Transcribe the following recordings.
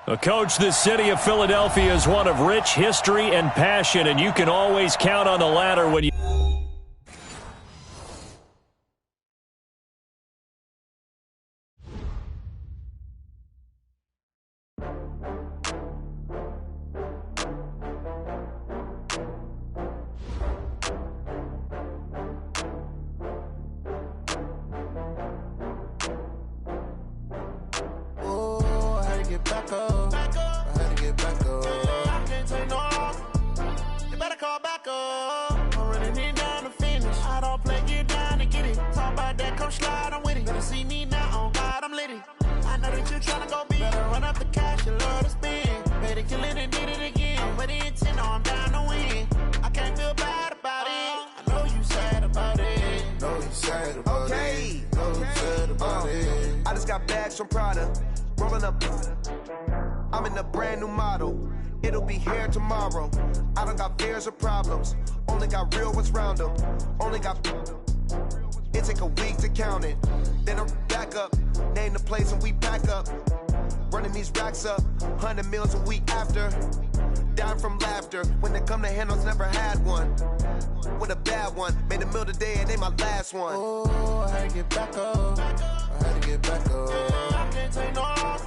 Well, Coach, the city of Philadelphia is one of rich history and passion, and you can always count on the latter when you... From Prada, rolling up. I'm in a brand new model. It'll be here tomorrow. I don't got fears or problems. Only got real ones round them. Only got. It take a week to count it. Then I back up. Name the place and we pack up. Running these racks up. 100 meals a week after. Dying from laughter. When they come to handles, never had one. With a bad one. Made a meal today and they my last one. Oh, I had to get back up. I had to get back up. I can't take no loss.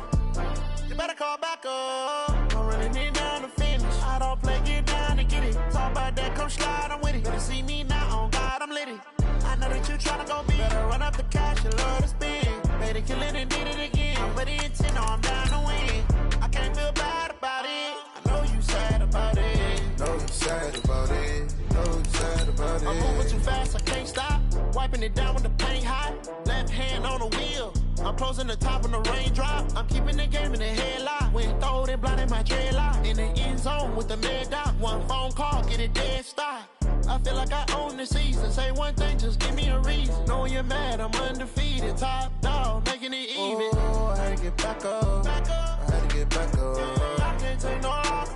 You better call back up. I'm running it down to finish. I don't play, get down and get it. Talk about that, come slide, I'm with it. Better see me now, on God, I'm litty. I know that you tryna go big. Better run up the cash, you love to spend. Made a kill it and did it again. I'm ready intent, no, I'm down to win. I can't feel bad about it. I know you sad about it. Know you sad about it. Know you sad about it. I'm moving too fast, I can't stop. Wiping it down with the paint hot. Left hand on the wheel. I'm closing the top on the raindrop. I'm keeping the game in the headlock. When throwed and blinded my dreadlock. In the end zone with the mad dot. One phone call, get it dead stop. I feel like I own the season. Say one thing, just give me a reason. Knowing you're mad, I'm undefeated. Top dog, making it even. Oh, I had to get back up. I had to get back up. I can't take no loss.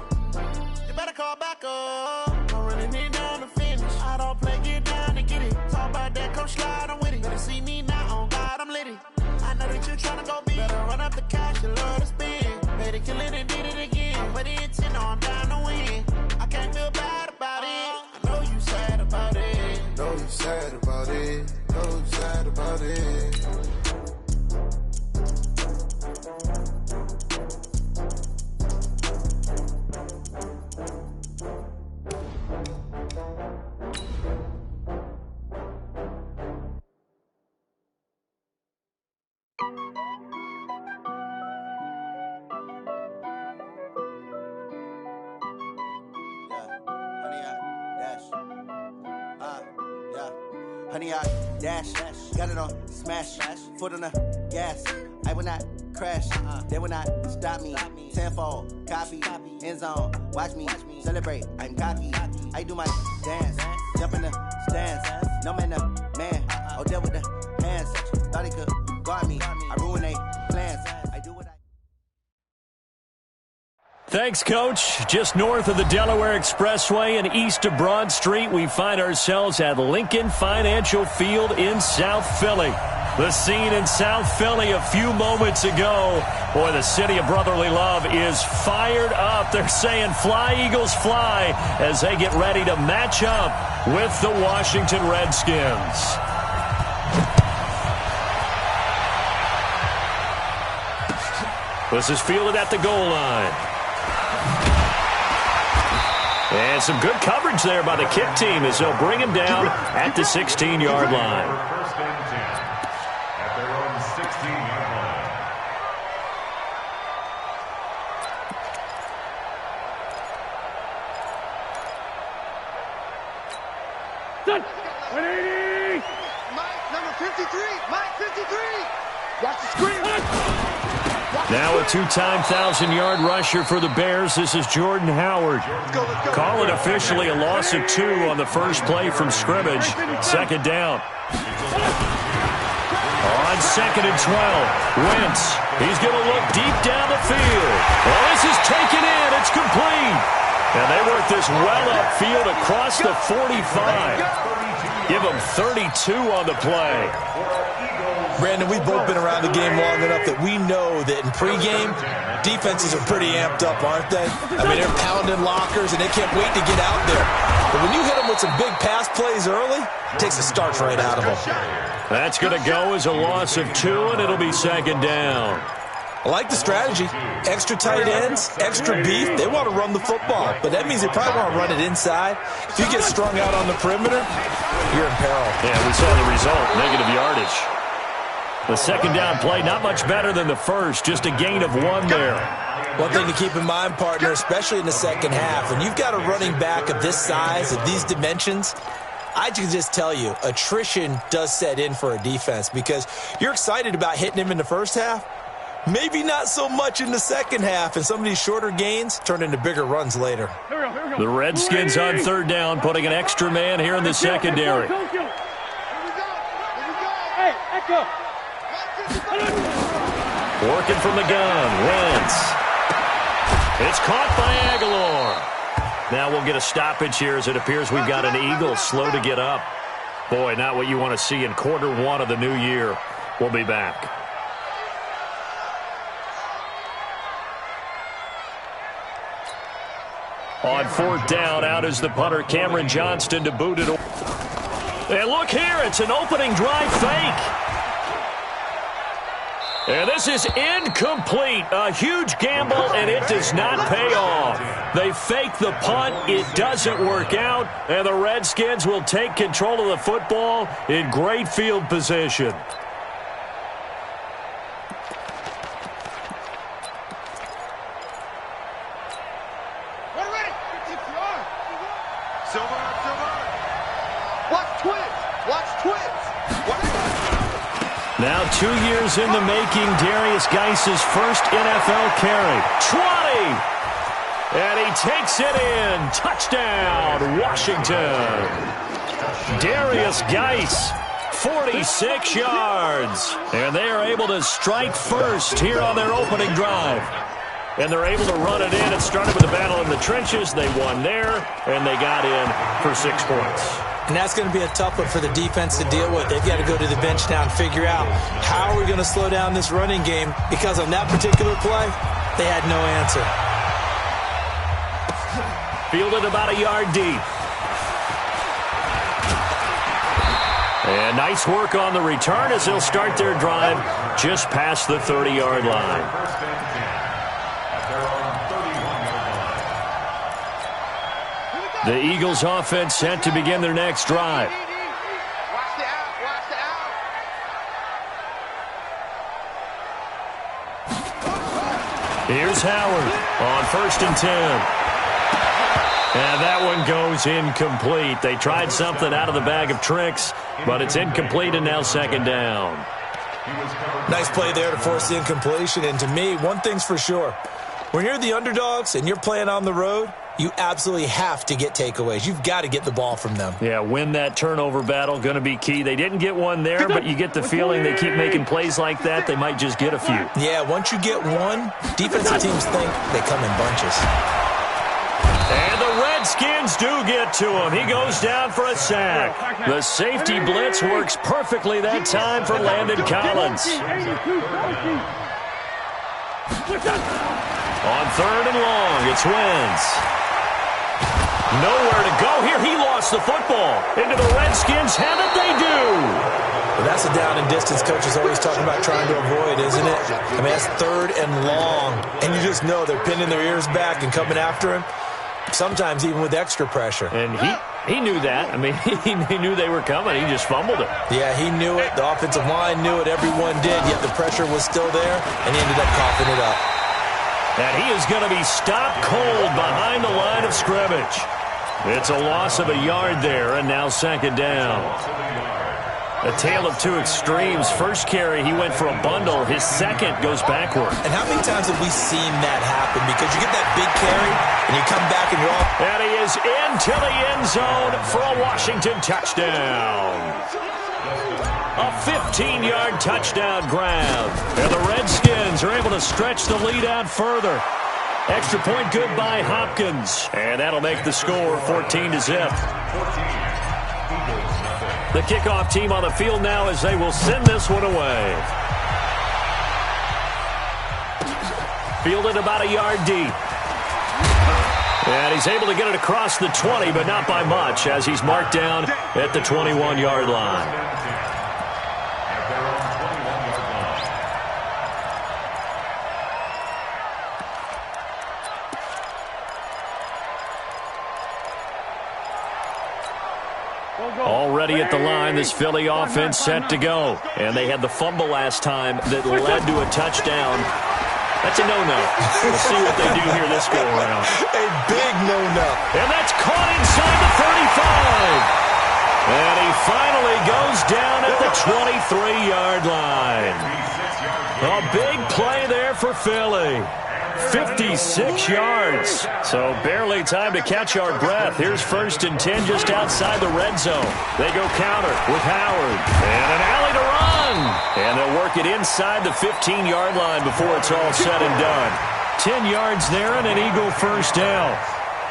You better call back up. I'm running it down to finish. I don't play, get down and get it. Talk about that, come slide, I'm with it. Better see me now, on God, I'm litty. I know that you tryna go big. Better run up the cash, you love to spend. Made a kill it and did it again. But the intent, no, I'm down to win. I can't feel bad about it. I know you sad about it. Know you sad about it. Know you sad about it. Honey, I dash, got it on smash, foot on the gas. I will not crash, they will not stop me. Tenfold, copy, end zone, watch me celebrate. I'm cocky, I do my dance, jump in the stands. No man, the man, oh, deal with the hands. Thought he could guard me, I ruin they plans. I do what I. Thanks, Coach. Just north of the Delaware Expressway and east of Broad Street, we find ourselves at Lincoln Financial Field in South Philly. The scene in South Philly a few moments ago. Boy, the city of brotherly love is fired up. They're saying fly, Eagles, fly, as they get ready to match up with the Washington Redskins. This is fielded at the goal line. And some good coverage there by the kick team as they'll bring him down at the 16-yard line. First and 10 at their own 16-yard line. Done. 180. Mike, number 53. Mike, 53. Watch the screen. Now a two-time 1,000-yard rusher for the Bears. This is Jordan Howard. Call it officially a loss of 2 on the first play from scrimmage. Second down. On second and 12, Wentz. He's going to look deep down the field. Well, this is taken in. It's complete. And they work this well upfield across the 45. Give them 32 on the play. Brandon, we've both been around the game long enough that we know that in pregame, defenses are pretty amped up, aren't they? I mean, they're pounding lockers, and they can't wait to get out there. But when you hit them with some big pass plays early, it takes the starch right out of them. That's going to go as a loss of 2, and it'll be second down. I like the strategy. Extra tight ends, extra beef. They want to run the football, but that means they probably want to run it inside. If you get strung out on the perimeter, you're in peril. Yeah, we saw the result, negative yardage. The second down play, not much better than the first, just a gain of 1 there. One thing to keep in mind, partner, especially in the second half, when you've got a running back of this size, of these dimensions, I can just tell you, attrition does set in for a defense because you're excited about hitting him in the first half. Maybe not so much in the second half, and some of these shorter gains turn into bigger runs later. The Redskins on third down, putting an extra man here in the secondary. Working from the gun, Wentz. It's caught by Aguilar. Now we'll get a stoppage here as it appears we've got an Eagle slow to get up. Boy, not what you want to see in quarter 1 of the new year. We'll be back. On fourth down, out is the punter, Cameron Johnston, to boot it. And look here, it's an opening drive fake. And this is incomplete. A huge gamble, and it does not pay off. They fake the punt. It doesn't work out, and the Redskins will take control of the football in great field position. Now 2 years in the making, Darius Geis's first NFL carry. 20! And he takes it in. Touchdown, Washington. Darius Geis, 46 yards. And they are able to strike first here on their opening drive. And they're able to run it in. It started with a battle in the trenches. They won there, and they got in for 6 points. And that's going to be a tough one for the defense to deal with. They've got to go to the bench now and figure out how are we going to slow down this running game, because on that particular play, they had no answer. Fielded about a yard deep. And nice work on the return as they'll start their drive just past the 30-yard line. The Eagles offense set to begin their next drive. Here's Howard on 1st and 10. And that one goes incomplete. They tried something out of the bag of tricks, but it's incomplete, and now second down. Nice play there to force the incompletion. And to me, one thing's for sure. When you're the underdogs and you're playing on the road, you absolutely have to get takeaways. You've got to get the ball from them. Yeah, win that turnover battle, going to be key. They didn't get one there, but you get the feeling they keep making plays like that, they might just get a few. Yeah, once you get one, defensive teams think they come in bunches. And the Redskins do get to him. He goes down for a sack. The safety blitz works perfectly that time for Landon Collins. On 3rd and long, it's Wentz. Nowhere to go here. He lost the football. Into the Redskins. Have it, they do. Well, that's a down and distance coach is always talking about trying to avoid, isn't it? I mean, that's 3rd and long. And you just know they're pinning their ears back and coming after him, sometimes even with extra pressure. And he knew that. I mean, he knew they were coming. He just fumbled it. Yeah, he knew it. The offensive line knew it. Everyone did, yet the pressure was still there, and he ended up coughing it up. And he is going to be stopped cold behind the line of scrimmage. It's a loss of a yard there, and now second down. A tale of two extremes. First carry, he went for a bundle. His second goes backward. And how many times have we seen that happen? Because you get that big carry, and you come back and you're off. And he is into the end zone for a Washington touchdown. A 15-yard touchdown grab. And the Redskins are able to stretch the lead out further. Extra point good by Hopkins. And that'll make the score 14-0. The kickoff team on the field now as they will send this one away. Fielded about a yard deep. And he's able to get it across the 20, but not by much, as he's marked down at the 21-yard line. Already at the line, this Philly offense set to go. And they had the fumble last time that led to a touchdown. That's a no-no. We'll see what they do here this go-around. A big no-no. And that's caught inside the 35. And he finally goes down at the 23-yard line. A big play there for Philly. 56 yards. So barely time to catch our breath. Here's 1st and 10 just outside the red zone. They go counter with Howard. And an alley to run. And they'll work it inside the 15-yard line before it's all said and done. 10 yards there and an Eagle first down.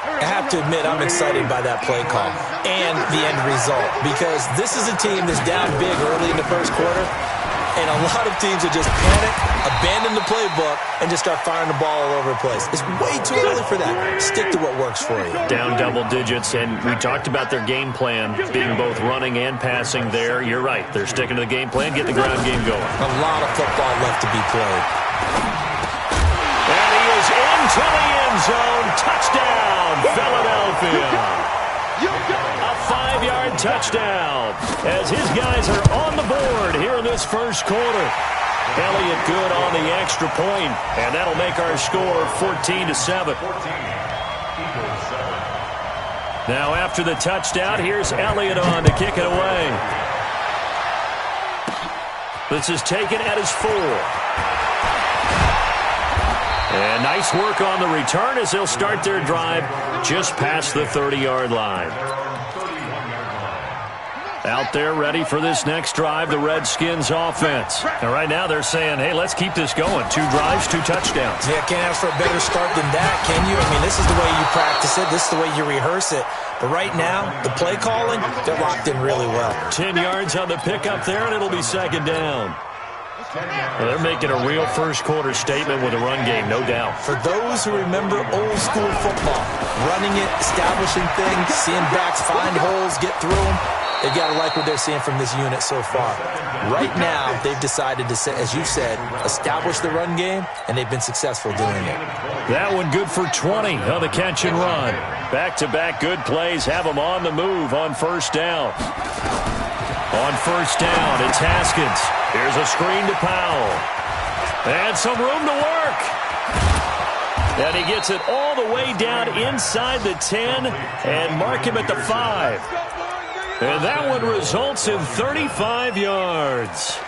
I have to admit, I'm excited by that play call and the end result, because this is a team that's down big early in the first quarter, and a lot of teams will just panic, abandon the playbook, and just start firing the ball all over the place. It's way too early for that. Stick to what works for you. Down double digits, and we talked about their game plan being both running and passing there. You're right. They're sticking to the game plan. Get the ground game going. A lot of football left to be played. And he is into the end zone. Touchdown, Philadelphia. A 5-yard touchdown as his guys are on the board here in this first quarter. Elliott good on the extra point, and that'll make our score 14-7. Now after the touchdown, here's Elliott on to kick it away. This is taken at his 4. And nice work on the return as they'll start their drive just past the 30-yard line. Out there ready for this next drive, the Redskins offense. And right now they're saying, hey, let's keep this going. 2 drives, 2 touchdowns. Yeah, can't ask for a better start than that, can you? I mean, this is the way you practice it. This is the way you rehearse it. But right now, the play calling, they're locked in really well. 10 yards on the pickup there, and it'll be 2nd down. Well, they're making a real first-quarter statement with a run game, no doubt. For those who remember old-school football, running it, establishing things, seeing backs find holes, get through them, they've got to like what they're seeing from this unit so far. Right now, they've decided to, as you said, establish the run game, and they've been successful doing it. That one good for 20 on the catch and run. Back-to-back good plays have them on the move on 1st down. On 1st down, it's Haskins. Here's a screen to Powell. And some room to work. And he gets it all the way down inside the 10 and mark him at the 5. And that one results in 35 yards.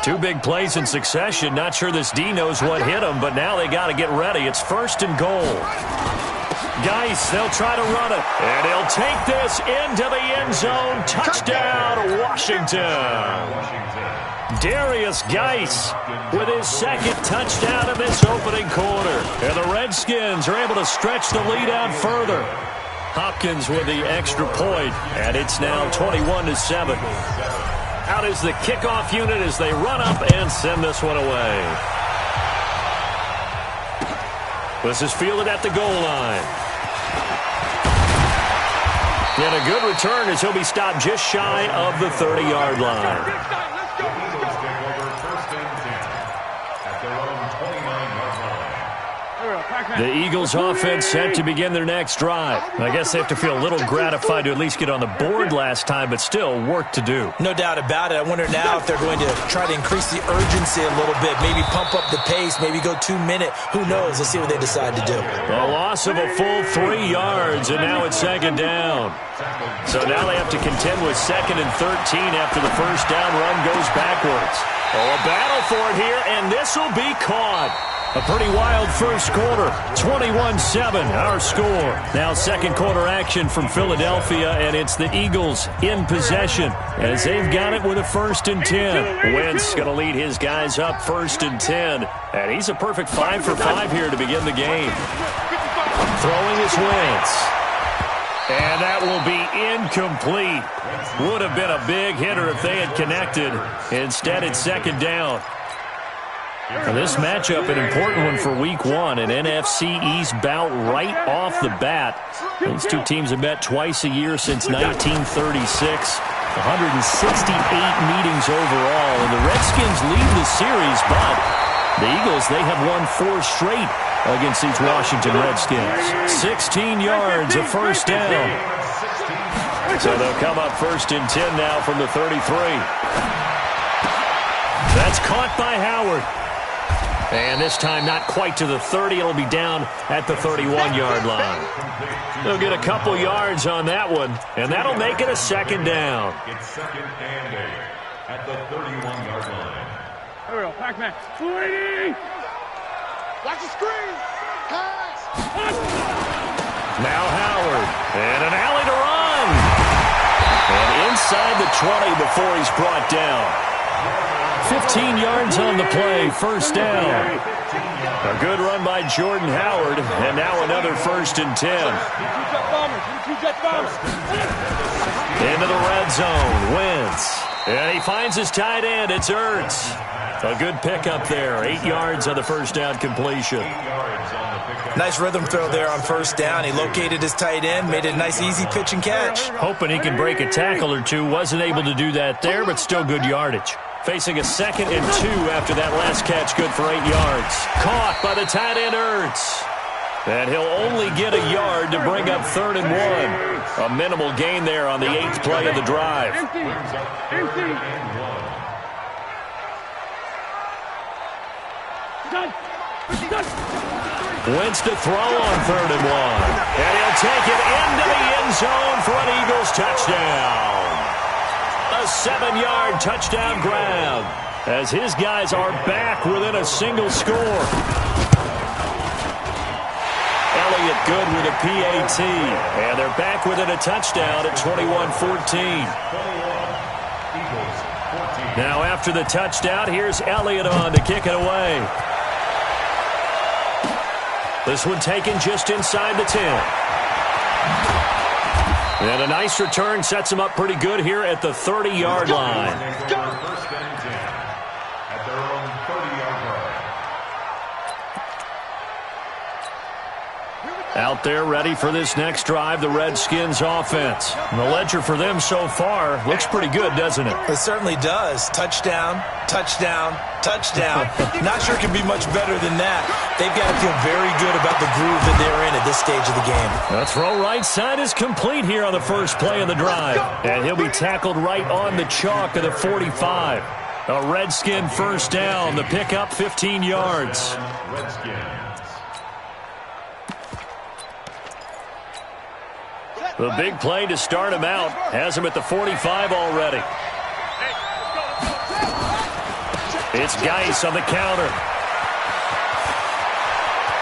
Two big plays in succession. Not sure this D knows what hit him, but now they got to get ready. It's 1st and goal. Geis, they'll try to run it. And he'll take this into the end zone. Touchdown, Washington. Darius Geis with his 2nd touchdown in this opening quarter. And the Redskins are able to stretch the lead out further. Hopkins with the extra point, and it's now 21-7. Out is the kickoff unit as they run up and send this one away. This is fielded at the goal line. And a good return as he'll be stopped just shy of the 30-yard line. The Eagles offense set to begin their next drive. I guess they have to feel a little gratified to at least get on the board last time, but still work to do. No doubt about it. I wonder now if they're going to try to increase the urgency a little bit, maybe pump up the pace, maybe go 2-minute. Who knows? Let's see what they decide to do. A loss of a full 3 yards, and now it's 2nd down. So now they have to contend with 2nd and 13 after the 1st down run goes backwards. Oh, a battle for it here, and this will be caught. A pretty wild first quarter, 21-7, our score. Now second quarter action from Philadelphia, and it's the Eagles in possession as they've got it with a 1st and 10. Wentz going to lead his guys up 1st and 10, and he's a perfect 5 for 5 here to begin the game. Throwing is Wentz. And that will be incomplete. Would have been a big hitter if they had connected. Instead, it's 2nd down. And this matchup, an important one for Week 1, an NFC East bout right off the bat. These two teams have met twice a year since 1936. 168 meetings overall. And the Redskins lead the series, but the Eagles, they have won 4 straight against these Washington Redskins. 16 yards, a 1st down. So they'll come up 1st and 10 now from the 33. That's caught by Howard. And this time not quite to the 30. It'll be down at the 31-yard line. They'll get a couple yards on that one, and that'll make it a 2nd down. It's 2nd and 8 at the 31-yard line. Here we go, Pac-Man. 280! Watch the screen! Pass! Now Howard, and an alley to run. And inside the 20 before he's brought down. 15 yards on the play, 1st down. A good run by Jordan Howard, and now another 1st and 10. Into the red zone, Wentz. And he finds his tight end, it's Ertz. A good pickup there, 8 yards on the 1st down completion. Nice rhythm throw there on 1st down. He located his tight end, made it a nice easy pitch and catch. Hoping he can break a tackle or two, wasn't able to do that there, but still good yardage. Facing a 2nd and 2 after that last catch, good for 8 yards. Caught by the tight end, Ertz. And he'll only get a yard to bring up 3rd and 1. A minimal gain there on the 8th play of the drive. Wentz to throw on 3rd and 1. And he'll take it into the end zone for an Eagles touchdown. A 7-yard touchdown grab as his guys are back within a single score. Elliott good with a PAT, and they're back within a touchdown at 21-14. Now after the touchdown, here's Elliott on to kick it away. This one taken just inside the 10. And a nice return sets him up pretty good here at the 30-yard line. First and 10 at their own 30-yard line. Out there ready for this next drive, the Redskins offense. And the ledger for them so far looks pretty good, doesn't it? It certainly does. Touchdown, touchdown, touchdown. Not sure it can be much better than that. They've got to feel very good about the groove that they're in at this stage of the game. The throw right side is complete here on the first play of the drive. And he'll be tackled right on the chalk of the 45. A Redskin 1st down. The pickup 15 yards. Redskins. The big play to start him out has him at the 45 already. It's Geis on the counter.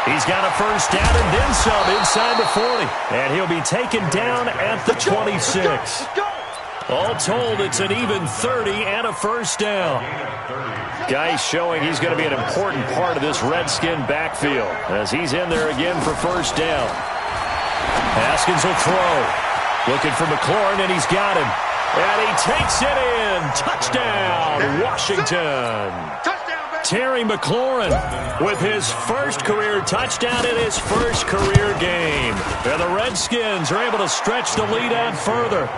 He's got a 1st down and then some inside the 40. And he'll be taken down at the 26. All told, it's an even 30 and a 1st down. Geis showing he's going to be an important part of this Redskin backfield as he's in there again for 1st down. Haskins will throw. Looking for McLaurin, and he's got him. And he takes it in. Touchdown, Washington. Terry McLaurin with his first career touchdown in his first career game. And the Redskins are able to stretch the lead out further.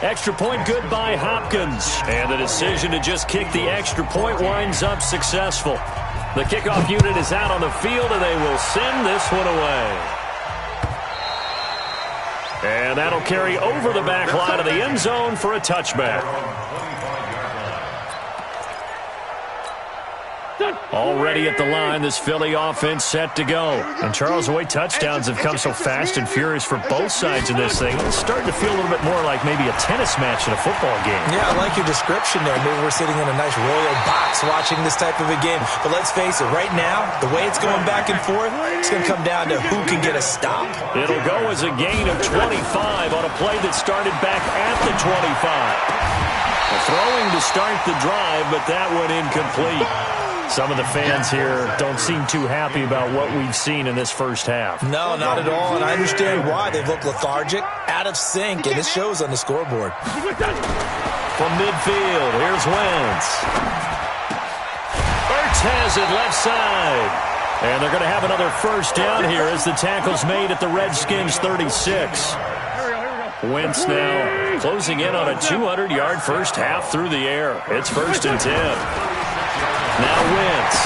Extra point good by Hopkins. And the decision to just kick the extra point winds up successful. The kickoff unit is out on the field, and they will send this one away. And that'll carry over the back line of the end zone for a touchback. Already at the line, this Philly offense set to go. And Charles, the way touchdowns have come so fast and furious for both sides in this thing, it's starting to feel a little bit more like maybe a tennis match in a football game. Yeah, I like your description there. Maybe we're sitting in a nice royal box watching this type of a game. But let's face it, right now, the way it's going back and forth, it's going to come down to who can get a stop. It'll go as a gain of 25 on a play that started back at the 25. Throwing to start the drive, but that went incomplete. Some of the fans here don't seem too happy about what we've seen in this first half. No, not at all, and I understand why. They've looked lethargic, out of sync, and it shows on the scoreboard. From midfield, here's Wentz. Ertz has it left side. And they're going to have another first down here as the tackle's made at the Redskins' 36. Wentz now closing in on a 200-yard first half through the air. It's 1st and 10. Now Wentz.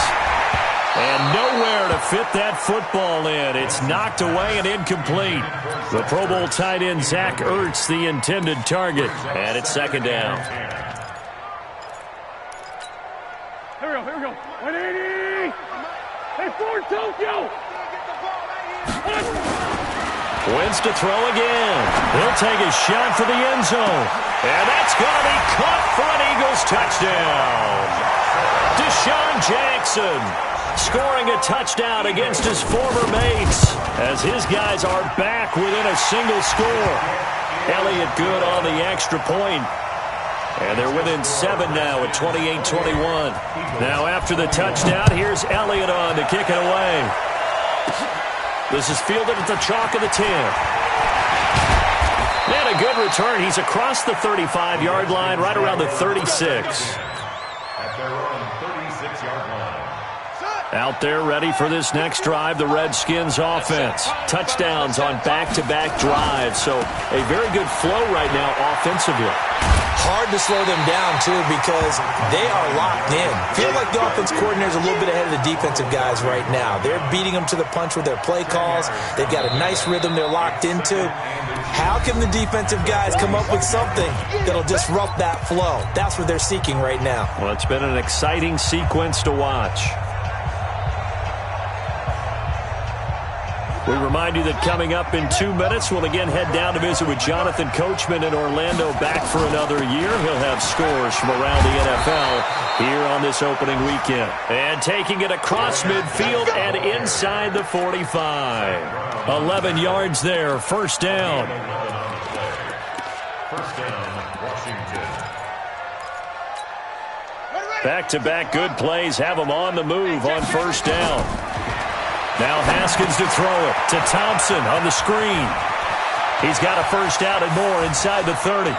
And nowhere to fit that football in. It's knocked away and incomplete. The Pro Bowl tight end Zach Ertz, the intended target. And it's 2nd down. Here we go. 180. Hey, Ford, Tokyo. Wentz to throw again. He'll take a shot for the end zone. And that's going to be caught for an Eagles touchdown. Deshaun Jackson scoring a touchdown against his former mates as his guys are back within a single score. Elliott good on the extra point. And they're within 7 now at 28-21. Now after the touchdown, here's Elliott on to kick it away. This is fielded at the chalk of the 10. And a good return. He's across the 35-yard line, right around the 36. At their own 36-yard line. Out there ready for this next drive, the Redskins offense. Touchdowns on back-to-back drives. So a very good flow right now offensively. Hard to slow them down, too, because they are locked in. Feel like the offense coordinator is a little bit ahead of the defensive guys right now. They're beating them to the punch with their play calls. They've got a nice rhythm they're locked into. How can the defensive guys come up with something that'll disrupt that flow? That's what they're seeking right now. Well, it's been an exciting sequence to watch. We remind you that coming up in 2 minutes, we'll again head down to visit with Jonathan Coachman in Orlando, back for another year. He'll have scores from around the NFL here on this opening weekend. And taking it across midfield and inside the 45. 11 yards there, 1st down. 1st down, Washington. Back-to-back good plays have them on the move on 1st down. Now Haskins to throw it to Thompson on the screen. He's got a 1st down and more inside the 30.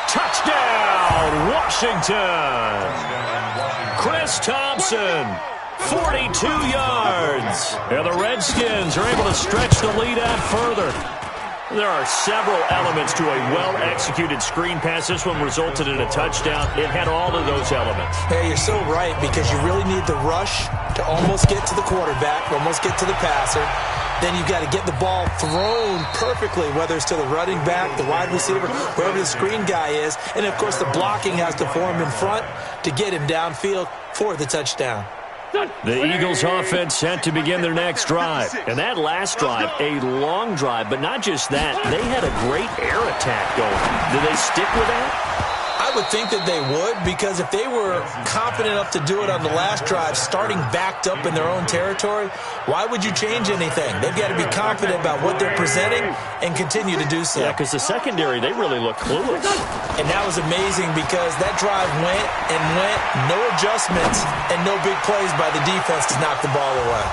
Touchdown, Washington! Chris Thompson, 42 yards. And the Redskins are able to stretch the lead out further. There are several elements to a well-executed screen pass. This one resulted in a touchdown. It had all of those elements. Hey, you're so right, because you really need the rush to almost get to the quarterback, almost get to the passer. Then you've got to get the ball thrown perfectly, whether it's to the running back, the wide receiver, wherever the screen guy is. And, of course, the blocking has to form in front to get him downfield for the touchdown. The Eagles offense set to begin their next drive. And that last drive, a long drive, but not just that. They had a great air attack going. Did they stick with that? I would think that they would, because if they were confident enough to do it on the last drive, starting backed up in their own territory, why would you change anything? They've got to be confident about what they're presenting and continue to do so. Yeah, because the secondary, they really look clueless. And that was amazing, because that drive went and went, no adjustments, and no big plays by the defense to knock the ball away.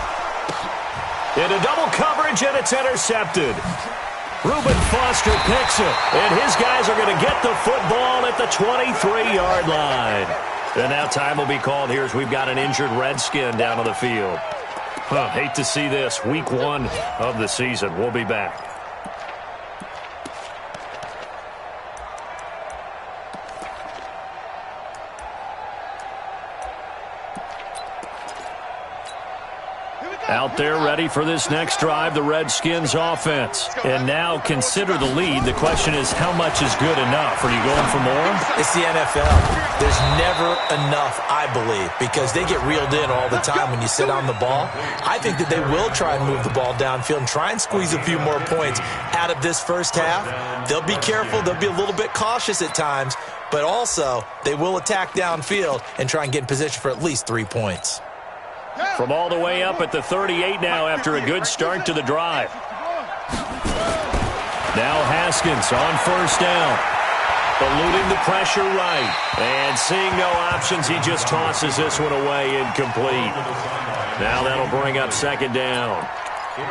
Into double coverage, and it's intercepted. Reuben Foster picks it, and his guys are going to get the football at the 23-yard line. And now time will be called here as we've got an injured Redskin down on the field. Hate to see this. Week 1 of the season. We'll be back. Here we Out there ready for this next drive, the Redskins offense. And now consider the lead. The question is, how much is good enough? Are you going for more? It's the NFL. There's never enough, I believe, because they get reeled in all the time when you sit on the ball. I think that they will try and move the ball downfield and try and squeeze a few more points out of this first half. They'll be careful. They'll be a little bit cautious at times, but also they will attack downfield and try and get in position for at least 3 points. From all the way up at the 38 now after a good start to the drive. Now Haskins on first down. Eluding the pressure right. And seeing no options, he just tosses this one away incomplete. Now that'll bring up second down.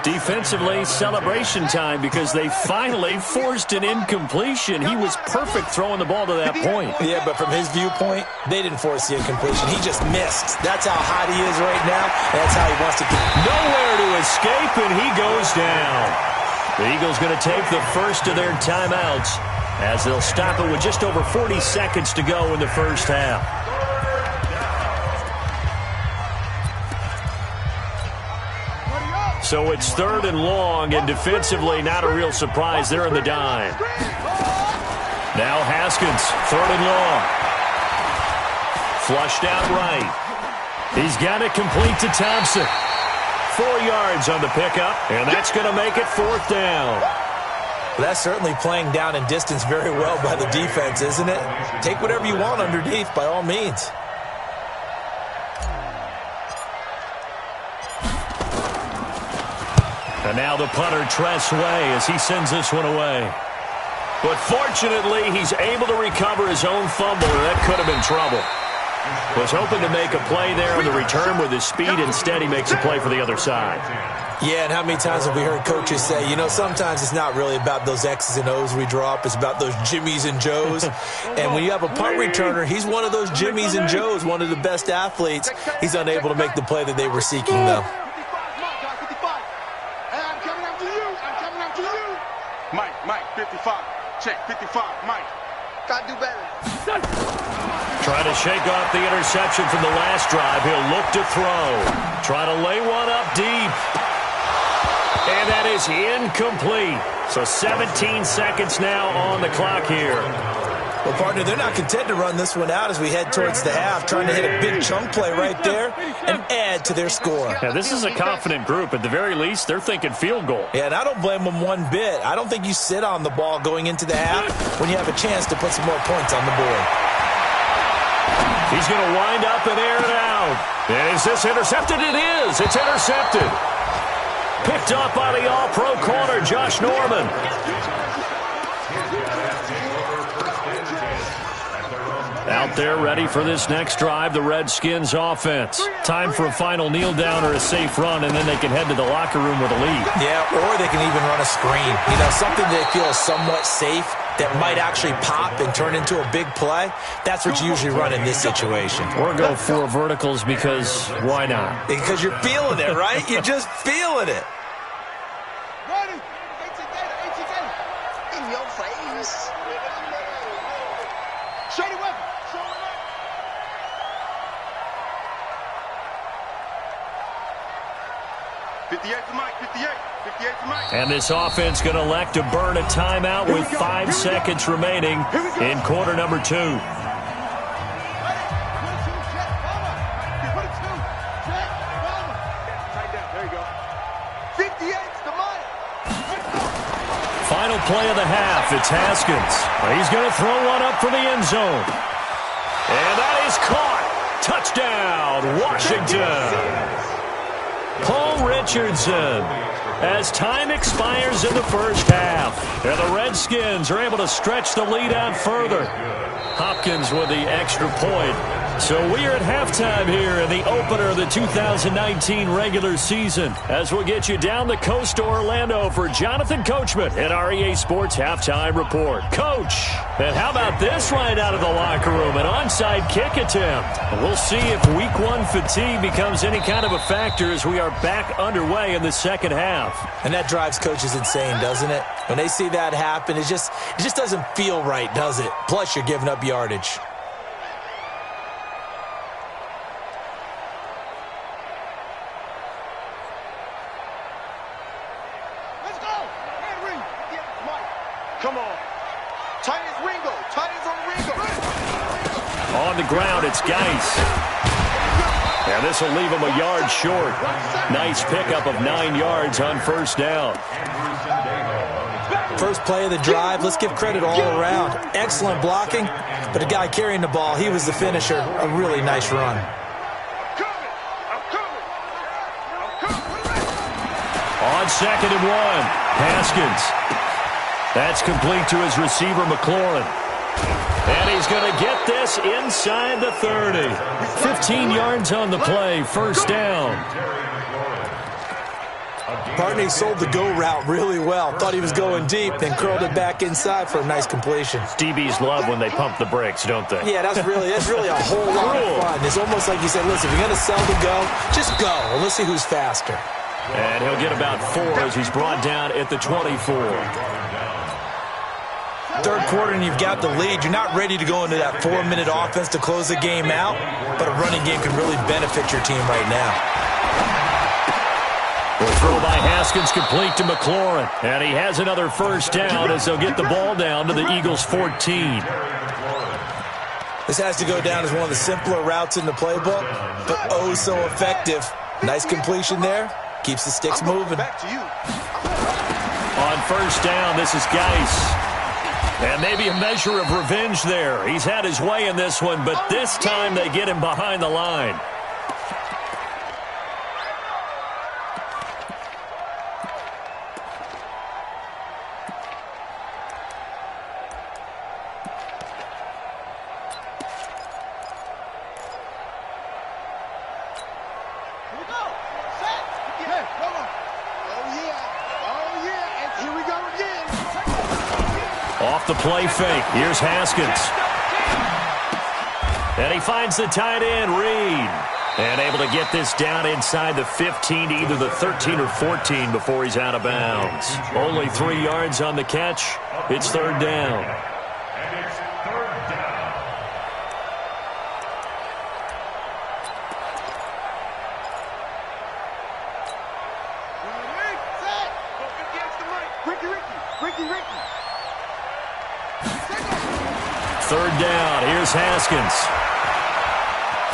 Defensively, celebration time because they finally forced an incompletion. He was perfect throwing the ball to that point. Yeah, but from his viewpoint, they didn't force the incompletion. He just missed. That's how hot he is right now, and that's how he wants to get. Nowhere to escape, and he goes down. The Eagles going to take the first of their timeouts as they'll stop it with just over 40 seconds to go in the first half. So it's 3rd and long, and defensively, not a real surprise. They're in the dime. Now Haskins, 3rd and long. Flushed out right. He's got it complete to Thompson. 4 yards on the pickup, and that's going to make it 4th down. Well, that's certainly playing down in distance very well by the defense, isn't it? Take whatever you want underneath, by all means. And now the punter, Tress Way, as he sends this one away. But fortunately, he's able to recover his own fumble, or that could have been trouble. Was hoping to make a play there on the return with his speed. Instead, he makes a play for the other side. Yeah, and how many times have we heard coaches say, you know, sometimes it's not really about those X's and O's we draw up. It's about those Jimmies and Joes. And when you have a punt returner, he's one of those Jimmies and Joes, one of the best athletes. He's unable to make the play that they were seeking, though. Mike, 55. Check, 55, Mike. Gotta do better. Trying to shake off the interception from the last drive. He'll look to throw. Try to lay one up deep. And that is incomplete. So 17 seconds now on the clock here. Well, partner, they're not content to run this one out as we head towards the half, trying to hit a big chunk play right there and add to their score. Yeah, this is a confident group. At the very least, they're thinking field goal. Yeah, and I don't blame them one bit. I don't think you sit on the ball going into the half when you have a chance to put some more points on the board. He's going to wind up and air it out. And is this intercepted? It is. It's intercepted. Picked up by the all-pro corner, Josh Norman. Out there ready for this next drive, the Redskins offense. Time for a final kneel down or a safe run, and then they can head to the locker room with a lead. Yeah, or they can even run a screen. You know, something they feel is somewhat safe that might actually pop and turn into a big play. That's what you usually run in this situation. Or go 4 verticals because why not? Because you're feeling it, right? You're just feeling it. In your face. Show the weapon. 58 to Mike, 58 to Mike. And this offense going to elect to burn a timeout with 5 seconds remaining in quarter number 2. There you go. 58's the Mike. Final play of the half. It's Haskins. He's going to throw one up for the end zone. And that is caught. Touchdown, Washington. Paul Richardson, as time expires in the first half. And the Redskins are able to stretch the lead out further. Hopkins with the extra point. So we are at halftime here in the opener of the 2019 regular season, as we'll get you down the coast to Orlando for Jonathan Coachman in our EA Sports Halftime Report. Coach, and how about this right out of the locker room, an onside kick attempt. We'll see if week 1 fatigue becomes any kind of a factor as we are back underway in the second half. And that drives coaches insane, doesn't it? When they see that happen, it just doesn't feel right, does it? Plus, you're giving up yardage. Come on. Tight as Ringo. Tight as on Ringo. On the ground, it's Geis. And this will leave him a yard short. Nice pickup of 9 yards on first down. First play of the drive, let's give credit all around. Excellent blocking, but the guy carrying the ball, he was the finisher. A really nice run. On 2nd and 1, Haskins. That's complete to his receiver, McLaurin. And he's going to get this inside the 30. 15 yards on the play, first down. Partney sold the go route really well. Thought he was going deep, then curled it back inside for a nice completion. DBs love when they pump the brakes, don't they? Yeah, that's really a whole lot of fun. It's almost like you said, listen, if you're going to sell the go, just go. And let's see who's faster. And he'll get about 4 as he's brought down at the 24. Third quarter and you've got the lead. You're not ready to go into that 4-minute offense to close the game out, but a running game can really benefit your team right now. The throw by Haskins complete to McLaurin. And he has another first down as they'll get the ball down to the Eagles' 14. This has to go down as one of the simpler routes in the playbook, but oh so effective. Nice completion there. Keeps the sticks moving. On first down, this is Geis. And maybe a measure of revenge there. He's had his way in this one, but this time they get him behind the line. Off the play fake. Here's Haskins. And he finds the tight end, Reed. And able to get this down inside the 15 to either the 13 or 14 before he's out of bounds. Only 3 yards on the catch. It's third down. And it's third down. Third down. Here's Haskins.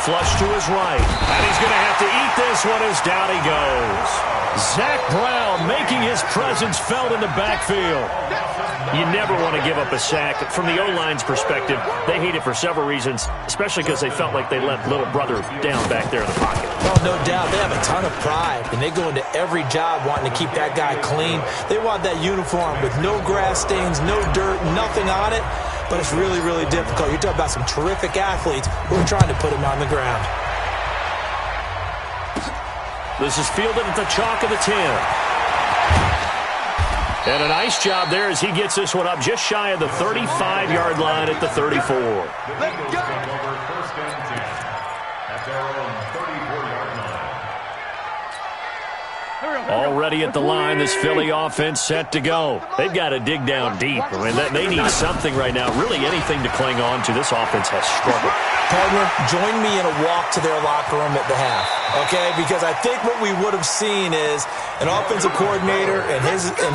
Flush to his right. And he's going to have to eat this one as down he goes. Zach Brown making his presence felt in the backfield. You never want to give up a sack. From the O-line's perspective, they hate it for several reasons, especially because they felt like they let little brother down back there in the pocket. Oh, no doubt. They have a ton of pride, and they go into every job wanting to keep that guy clean. They want that uniform with no grass stains, no dirt, nothing on it. But it's really, really difficult. You're talking about some terrific athletes who are trying to put him on the ground. This is fielded at the chalk of the 10. And a nice job there as he gets this one up just shy of the 35-yard line at the 34. First and 10 at their own 34-yard line. Already at the line, this Philly offense set to go. They've got to dig down deep. I mean, they need something right now, really anything to cling on to. This offense has struggled. Partner, join me in a walk to their locker room at the half, okay? Because I think what we would have seen is an offensive coordinator and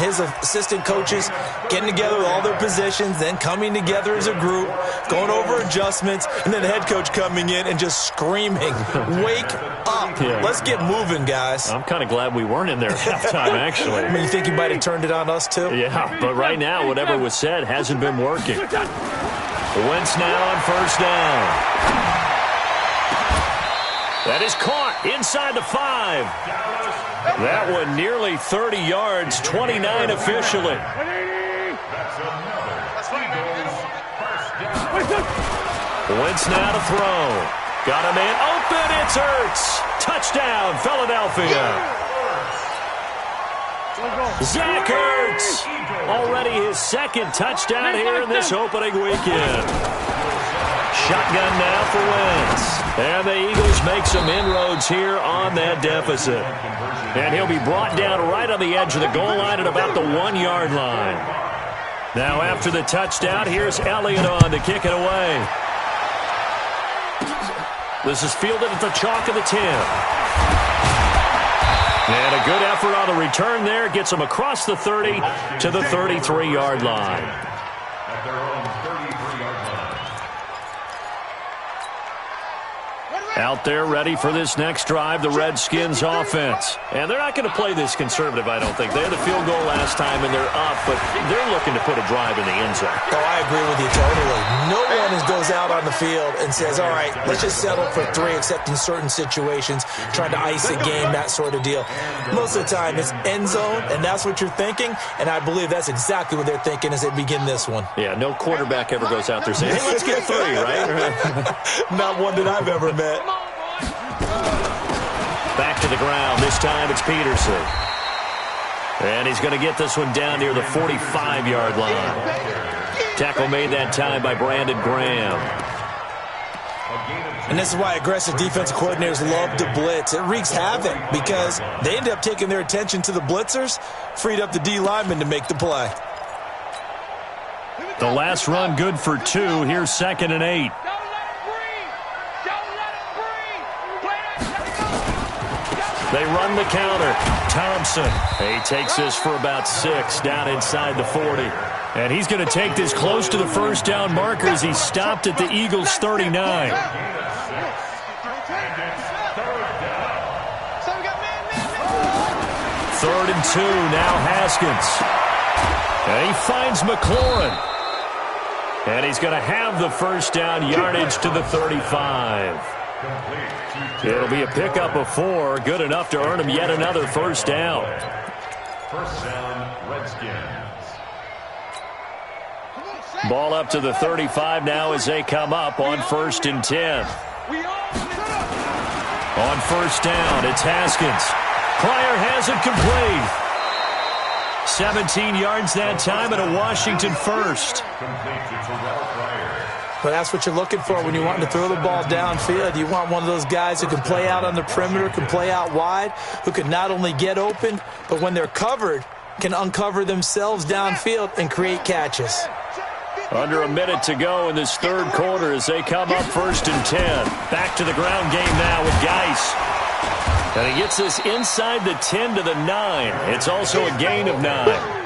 his assistant coaches getting together with all their positions, then coming together as a group, going over adjustments, and then the head coach coming in and just screaming, "Wake up. Yeah. Let's get moving, guys." I'm kind of glad we weren't in there at halftime, actually. I mean, you think you might have turned it on us, too? Yeah, but right now, whatever was said hasn't been working. Wentz now on first down. That is caught inside the 5. That one nearly 30 yards, 29 officially. Wentz now to throw. Got a man open, it's Ertz. Touchdown, Philadelphia. Zach Ertz, already his second touchdown here in this opening weekend. Shotgun now for Wentz. And the Eagles make some inroads here on that deficit. And he'll be brought down right on the edge of the goal line at about the 1-yard line. Now after the touchdown, here's Elliott on to kick it away. This is fielded at the chalk of the 10. And a good effort on the return there. Gets them across the 30 to the 33-yard line. At their own 33-yard line. Out there ready for this next drive, the Redskins offense. And they're not going to play this conservative, I don't think. They had the field goal last time, and they're up, but they're looking to put a drive in the end zone. Oh, I agree with you totally. No one goes out on the field and says, all right, let's just settle for 3, except in certain situations, trying to ice a game, that sort of deal. Most of the time, it's end zone, and that's what you're thinking, and I believe that's exactly what they're thinking as they begin this one. Yeah, no quarterback ever goes out there saying, hey, let's get 3, right? Not one that I've ever met. Back to the ground. This time it's Peterson. And he's going to get this one down near the 45-yard line. Tackle made that time by Brandon Graham. And this is why aggressive defensive coordinators love to blitz. It wreaks havoc because they end up taking their attention to the blitzers, freed up the D lineman to make the play. The last run good for 2. Here's 2nd and 8. They run the counter. Thompson. He takes this for about 6 down inside the 40. And he's going to take this close to the first down marker as he stopped at the Eagles' 39. 3rd and 2. Now Haskins. And he finds McLaurin. And he's going to have the first down yardage to the 35. It'll be a pickup of 4. Good enough to earn him yet another first down. First down, Redskins. Ball up to the 35 now as they come up on 1st and 10. On first down, it's Haskins. Pryor has it complete. 17 yards that time and a Washington first. But that's what you're looking for when you want to throw the ball downfield. You want one of those guys who can play out on the perimeter, can play out wide, who can not only get open, but when they're covered, can uncover themselves downfield and create catches. Under a minute to go in this 3rd quarter as they come up 1st and 10. Back to the ground game now with Geis. And he gets this inside the 10 to the 9. It's also a gain of 9.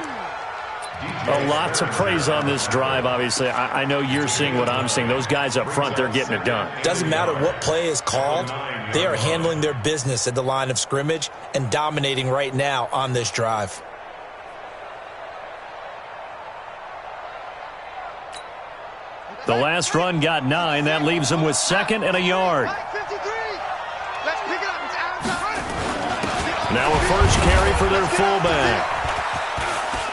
A lot to praise on this drive, obviously. I know you're seeing what I'm seeing. Those guys up front, they're getting it done. Doesn't matter what play is called. They are handling their business at the line of scrimmage and dominating right now on this drive. The last run got 9. That leaves them with 2nd and a yard. Now a first carry for their fullback.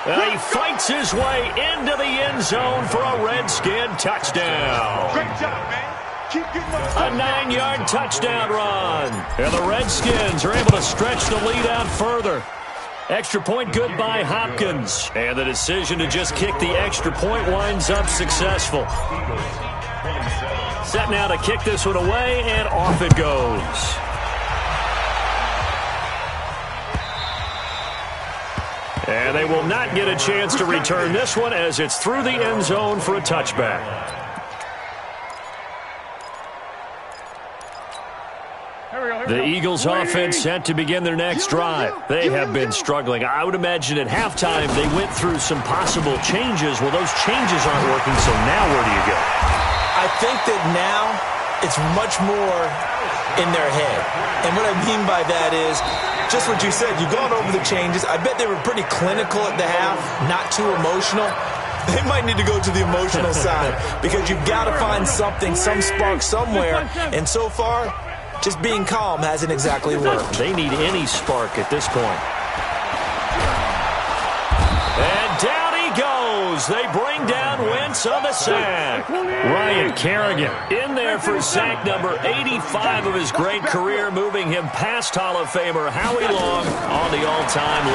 And he fights his way into the end zone for a Redskin touchdown. Great job, man. Keep getting those. A 9-yard touchdown run. And the Redskins are able to stretch the lead out further. Extra point good by Hopkins. And the decision to just kick the extra point winds up successful. Set now to kick this one away, and off it goes. And they will not get a chance to return this one as it's through the end zone for a touchback. The Eagles offense set to begin their next drive. They have been struggling. I would imagine at halftime they went through some possible changes. Well, those changes aren't working, so now where do you go? I think that now it's much more in their head. And what I mean by that is just what you said. You've gone over the changes. I bet they were pretty clinical at the half, not too emotional. They might need to go to the emotional side because you've got to find something, some spark somewhere. And so far, just being calm hasn't exactly worked. They need any spark at this point. And down he goes. They bring down Wentz on the sack. Ryan Kerrigan in there for sack number 85 of his great career, moving him past Hall of Famer Howie Long on the all-time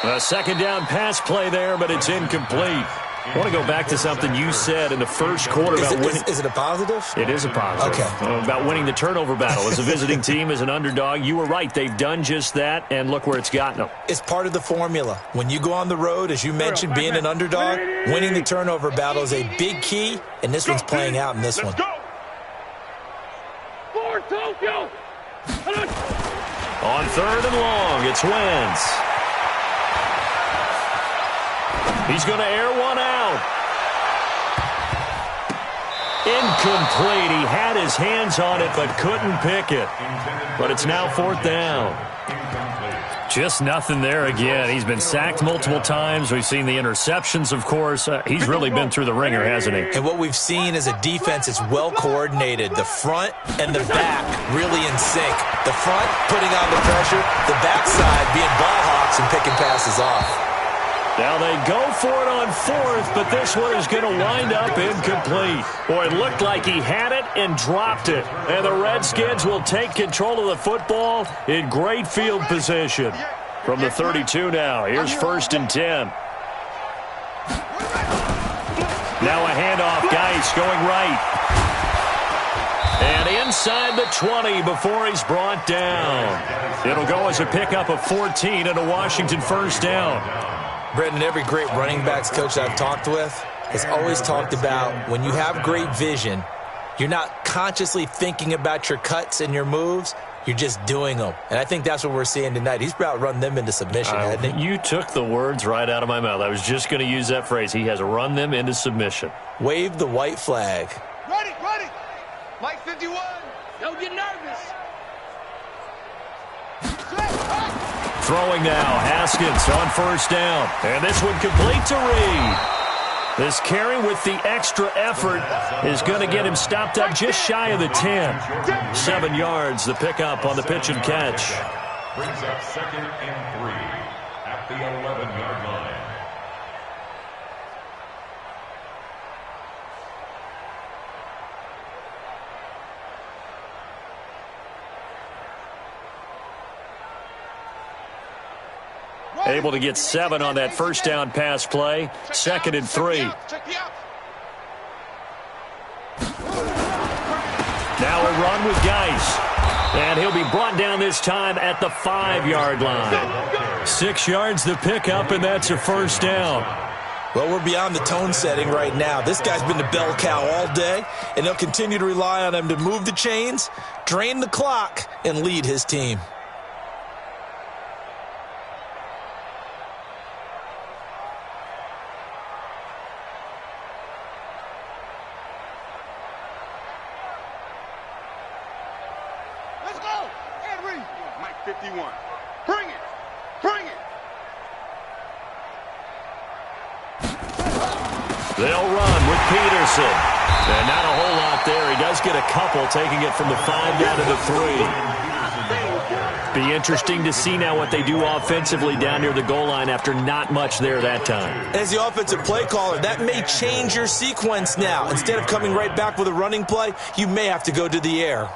list. A second down pass play there, but it's incomplete. I want to go back to something you said in the first quarter about winning. Is it a positive? It is a positive. Okay. About winning the turnover battle. As a visiting team, as an underdog, you were right. They've done just that, and look where it's gotten them. It's part of the formula. When you go on the road, as you mentioned, being an underdog, winning the turnover battle is a big key, and this one's playing out in this one. On 3rd and long, it's Wentz. He's going to air one out. Incomplete. He had his hands on it but couldn't pick it. But it's now 4th down. Just nothing there again. He's been sacked multiple times. We've seen the interceptions, of course. He's really been through the ringer, hasn't he? And what we've seen is a defense that's well coordinated. The front and the back really in sync. The front putting on the pressure, the backside being ball hawks and picking passes off. Now they go for it on 4th, but this one is going to wind up incomplete. Boy, it looked like he had it and dropped it. And the Redskins will take control of the football in great field position. From the 32 now, here's 1st and 10. Now a handoff, Geis going right. And inside the 20 before he's brought down. It'll go as a pickup of 14 and a Washington 1st down. Brendan, every great running backs coach I've talked with has always talked about when you have great vision, you're not consciously thinking about your cuts and your moves. You're just doing them. And I think that's what we're seeing tonight. He's about run them into submission, hasn't he? You took the words right out of my mouth. I was just going to use that phrase. He has run them into submission. Wave the white flag. Ready. Mike 51. Don't get nervous. Throwing now, Haskins on 1st down. And this one complete to Reed. This carry with the extra effort is going to get him stopped up just shy of the 10. 7 yards, the pickup on the pitch and catch. Brings up 2nd and 3 at the 11-yard line. Able to get 7 on that 1st down pass play. 2nd and 3. Now a run with Geis. And he'll be brought down this time at the 5-yard line. 6 yards the pickup, and that's a 1st down. Well, we're beyond the tone setting right now. This guy's been the bell cow all day, and they'll continue to rely on him to move the chains, drain the clock, and lead his team. They'll run with Peterson. And not a whole lot there. He does get a couple, taking it from the 5 down to the 3. Be interesting to see now what they do offensively down near the goal line after not much there that time. As the offensive play caller, that may change your sequence now. Instead of coming right back with a running play, you may have to go to the air.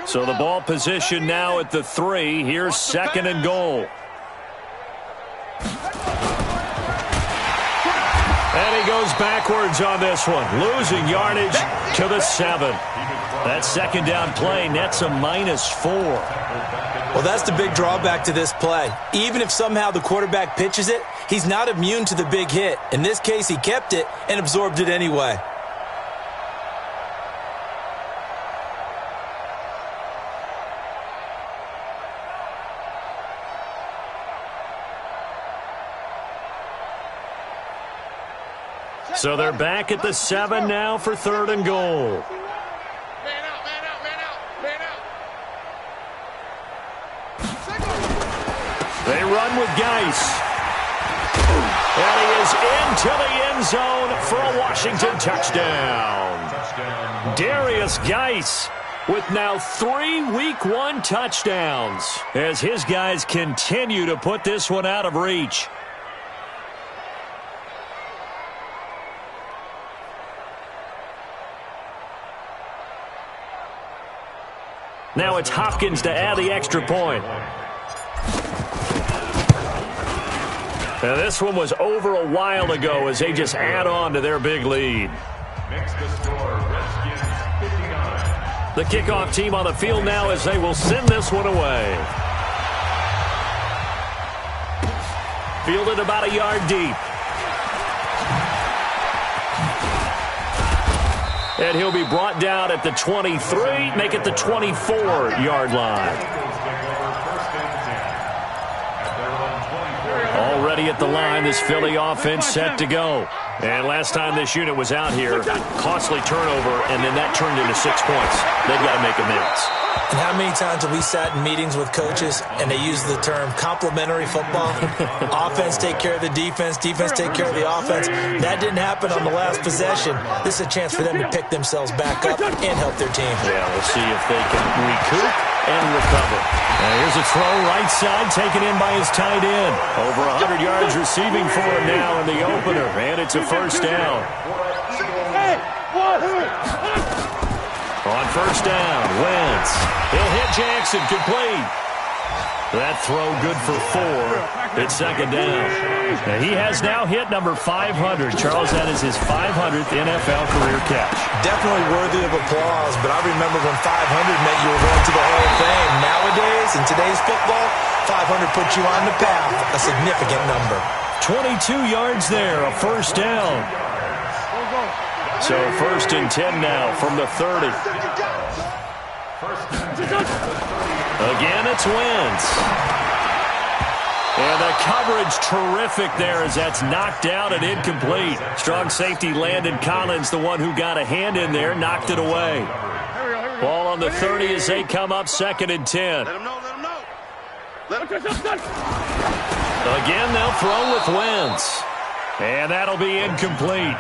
So the ball position now at the 3. Here's 2nd and goal. And he goes backwards on this one, losing yardage to the 7. That 2nd down play nets a -4. Well, that's the big drawback to this play. Even if somehow the quarterback pitches it, he's not immune to the big hit. In this case, he kept it and absorbed it anyway. So they're back at the 7 now for 3rd and goal. Man out, man out, man out, man out. They run with Geis. And he is into the end zone for a Washington touchdown. Darius Geis with now 3 Week 1 touchdowns as his guys continue to put this one out of reach. Now it's Hopkins to add the extra point. Now this one was over a while ago as they just add on to their big lead. Makes the score Redskins 59. The kickoff team on the field now as they will send this one away. Fielded about a yard deep. And he'll be brought down at the 23, make it the 24-yard line. Already at the line, this Philly offense set to go. And last time this unit was out here, costly turnover, and then that turned into 6 points. They've got to make amends. And how many times have we sat in meetings with coaches and they use the term complementary football? Offense take care of the defense, defense take care of the offense. That didn't happen on the last possession. This is a chance for them to pick themselves back up and help their team. Yeah, we'll see if they can recoup and recover. Now here's a throw right side taken in by his tight end. Over 100 yards receiving for him now in the opener, and it's a first down. On first down, Wentz. He'll hit Jackson, complete. That throw good for 4. It's second down. Now he has now hit number 500. Charles, that is his 500th NFL career catch. Definitely worthy of applause, but I remember when 500 meant you were going to the Hall of Fame. Nowadays, in today's football, 500 puts you on the path, a significant number. 22 yards there, a first down. So first and 10 now from the 30. Again, it's Wentz. And the coverage terrific there as that's knocked out and incomplete. Strong safety Landon Collins, the one who got a hand in there, knocked it away. Ball on the 30 as they come up second and 10. Let him know, let him know. Again, they'll throw with Wentz. And that'll be incomplete.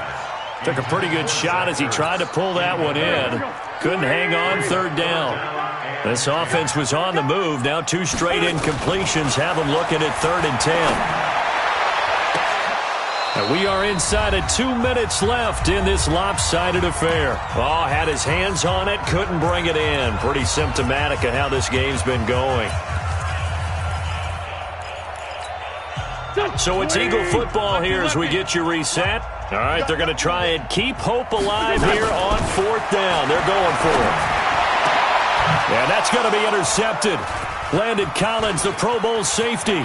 Took a pretty good shot as he tried to pull that one in. Couldn't hang on, third down. This offense was on the move. Now 2 straight incompletions have them looking at third and 10. And we are inside of 2 minutes left in this lopsided affair. Oh, had his hands on it, couldn't bring it in. Pretty symptomatic of how this game's been going. So it's Eagle football here as we get you reset. All right, they're going to try and keep hope alive here on fourth down. They're going for it. And that's going to be intercepted. Landon Collins, the Pro Bowl safety.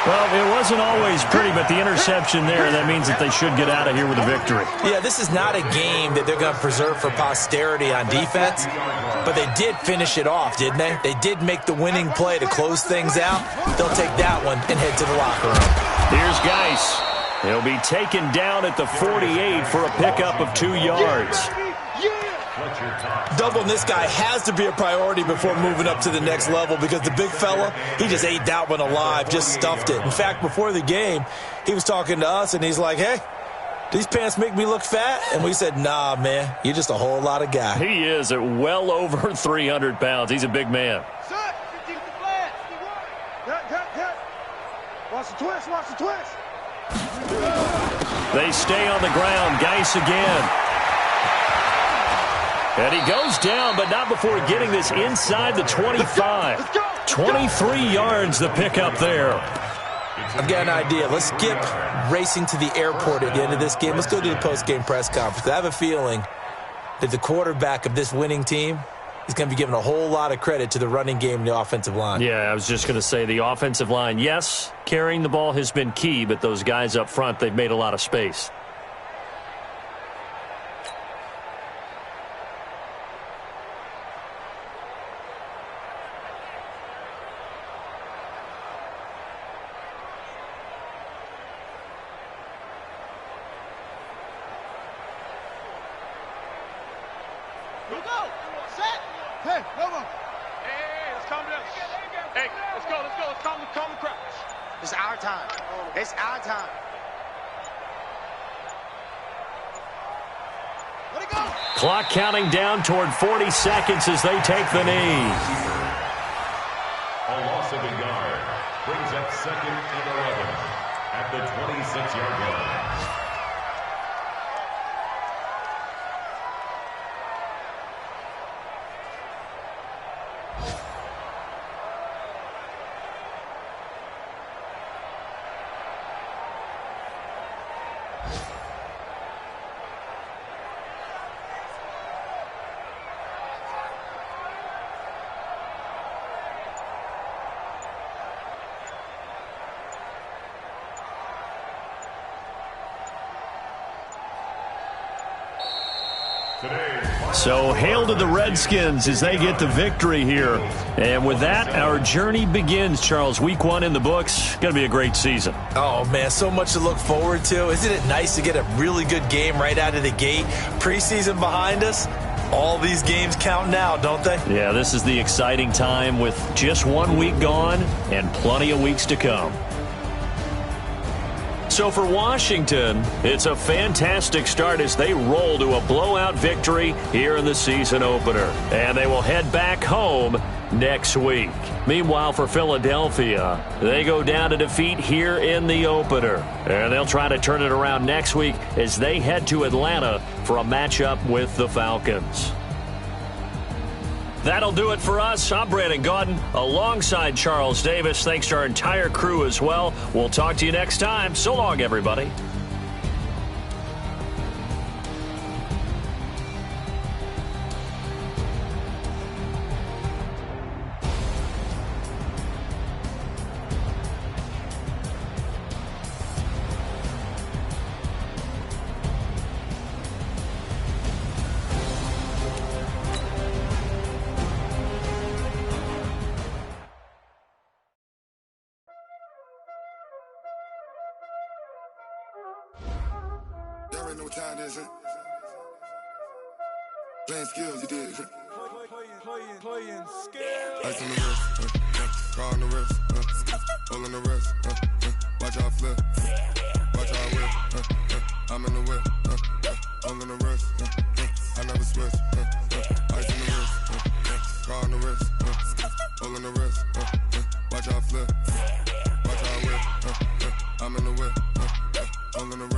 Well, it wasn't always pretty, but the interception there, that means that they should get out of here with a victory. Yeah, this is not a game that they're going to preserve for posterity on defense, but they did finish it off, didn't they? They did make the winning play to close things out. They'll take that one and head to the locker room. Here's Geis. He'll be taken down at the 48 for a pickup of 2 yards. Doubling this guy has to be a priority before moving up to the next level because the big fella, he just ate that one alive, just stuffed it. In fact, before the game, he was talking to us, and he's like, hey, these pants make me look fat? And we said, nah, man, you're just a whole lot of guy. He is at well over 300 pounds. He's a big man. Watch the twist, watch the twist. They stay on the ground. Geis again. And he goes down, but not before getting this inside the 25. 23 yards the pickup there. I've got an idea. Let's skip racing to the airport at the end of this game. Let's go to the post-game press conference. I have a feeling that the quarterback of this winning team is going to be given a whole lot of credit to the running game and the offensive line. Yeah, I was just going to say the offensive line, yes, carrying the ball has been key, but those guys up front, they've made a lot of space. Clock counting down toward 40 seconds as they take the knee. A loss of a yard brings up second and 11 at the 26-yard line. So hail to the Redskins as they get the victory here. And with that, our journey begins, Charles. Week 1 in the books. Going to be a great season. Oh, man, so much to look forward to. Isn't it nice to get a really good game right out of the gate? Preseason behind us. All these games count now, don't they? Yeah, this is the exciting time with just 1 week gone and plenty of weeks to come. So for Washington, it's a fantastic start as they roll to a blowout victory here in the season opener. And they will head back home next week. Meanwhile, for Philadelphia, they go down to defeat here in the opener. And they'll try to turn it around next week as they head to Atlanta for a matchup with the Falcons. That'll do it for us. I'm Brandon Gaudin alongside Charles Davis. Thanks to our entire crew as well. We'll talk to you next time. So long, everybody. Y'all already know what time it is, huh? Playing skills, you did. Playing skills. Ice on the wrist, car on the wrist, hole on the wrist, watch out flip, watch out whip, I'm in the whip, hole on the wrist, I never switch, ice on the wrist, car on the wrist, hole on the wrist, watch out flip, watch out whip, I'm in the whip, hole on the wrist.